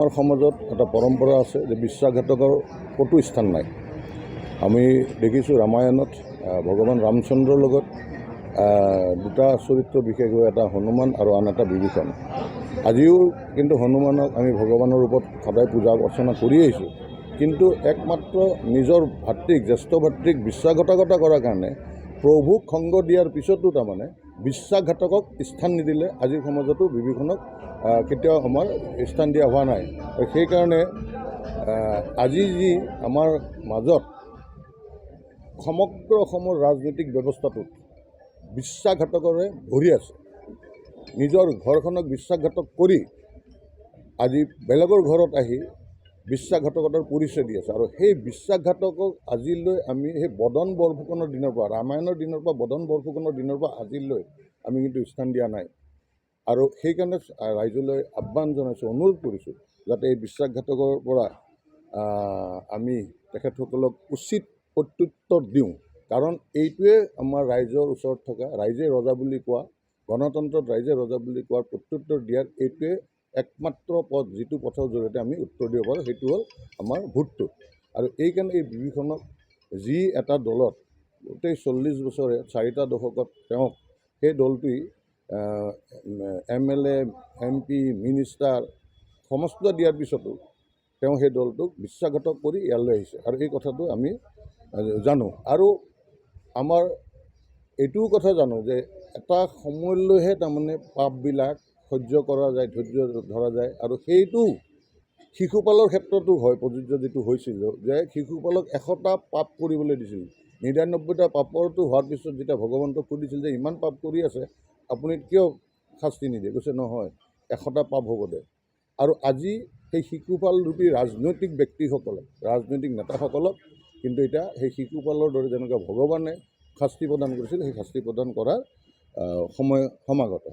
আমাৰ সমাজত এটা পৰম্পৰা আছে যে বিশ্বাসঘাতকৰ ক'তো স্থান নাই। আমি দেখিছোঁ ৰামায়ণত ভগৱান ৰামচন্দ্ৰৰ লগত দুটা চৰিত্ৰ বিশেষকৈ এটা হনুমান আৰু আন এটা বিভীষণ। আজিও কিন্তু হনুমানক আমি ভগৱানৰ ৰূপত সদায় পূজা অৰ্চনা কৰি আহিছোঁ, কিন্তু একমাত্ৰ নিজৰ ভাতৃক জ্যেষ্ঠ ভাতৃক বিশ্বাসঘাতকতা কৰাৰ কাৰণে প্ৰভুক সংগ দিয়াৰ পিছতো তাৰমানে বিশ্বাসঘাতকক স্থান নিদিলে আজিৰ সমাজতো বিভীষণক কেতিয়াও আমাৰ স্থান দিয়া হোৱা নাই। সেইকাৰণে আজি যি আমাৰ মাজত সমগ্ৰ অসমৰ ৰাজনৈতিক ব্যৱস্থাটোত বিশ্বাসঘাতকৰে ভৰি আছে, নিজৰ ঘৰখনক বিশ্বাসঘাতক কৰি আজি বেলেগৰ ঘৰত আহি বিশ্বাসঘাতকতাৰ পৰিচয় দি আছে। আৰু সেই বিশ্বাসঘাতকক আজিলৈ আমি সেই বদন বৰফুকনৰ দিনৰ পৰা, ৰামায়ণৰ দিনৰ পৰা বদন বৰফুকনৰ দিনৰ পৰা আজিলৈ আমি কিন্তু স্থান দিয়া নাই। আৰু সেইকাৰণে ৰাইজলৈ আহ্বান জনাইছোঁ, অনুৰোধ কৰিছোঁ যাতে এই বিশ্বাসঘাতকৰ পৰা আমি তেখেতসকলক উচিত প্ৰত্যুত্তৰ দিওঁ। কাৰণ এইটোৱে আমাৰ ৰাইজৰ ওচৰত থকা, ৰাইজে ৰজা বুলি কোৱা, গণতন্ত্ৰত ৰাইজে ৰজা বুলি কোৱাৰ প্ৰত্যুত্তৰ দিয়াৰ এইটোৱে একমাত্ৰ পথ, যিটো পথৰ জৰিয়তে আমি উত্তৰ দিব পাৰোঁ, সেইটো হ'ল আমাৰ ভোটটো। আৰু এইকাৰণে এই বিভীষণক যি এটা দলত গোটেই 40 বছৰে 4টা দশকত তেওঁক সেই দলটোৱে MLA, MP, মিনিষ্টাৰ সমস্ত দিয়াৰ পিছতো তেওঁ সেই দলটোক বিশ্বাসঘাতক কৰি ইয়ালৈ আহিছে। আৰু এই কথাটো আমি জানো। আৰু আমাৰ এইটোও কথা জানো যে এটা সময়লৈহে তাৰমানে পাপবিলাক সহ্য কৰা যায়, ধৈৰ্য ধৰা যায়। আৰু সেইটো শিশুপালৰ ক্ষেত্ৰতো হয়, প্ৰযোজ্য যিটো হৈছিল যে শিশুপালক 100টা পাপ কৰিবলৈ দিছিল। 99টা পাপৰটো হোৱাৰ পিছত যেতিয়া ভগৱন্তক সুধিছিল যে ইমান পাপ কৰি আছে, আপুনি কিয় শাস্তি নিদিয়ে? কৈছে নহয়, 100টা পাপ হ'ব দে। আৰু আজি সেই শিশুপাল ৰূপী ৰাজনৈতিক ব্যক্তিসকলে, ৰাজনৈতিক নেতাসকলক কিন্তু এতিয়া সেই শিশুপালৰ দৰে যেনেকৈ ভগৱানে শাস্তি প্ৰদান কৰিছিল, সেই শাস্তি প্ৰদান কৰাৰ সময় সমাগত।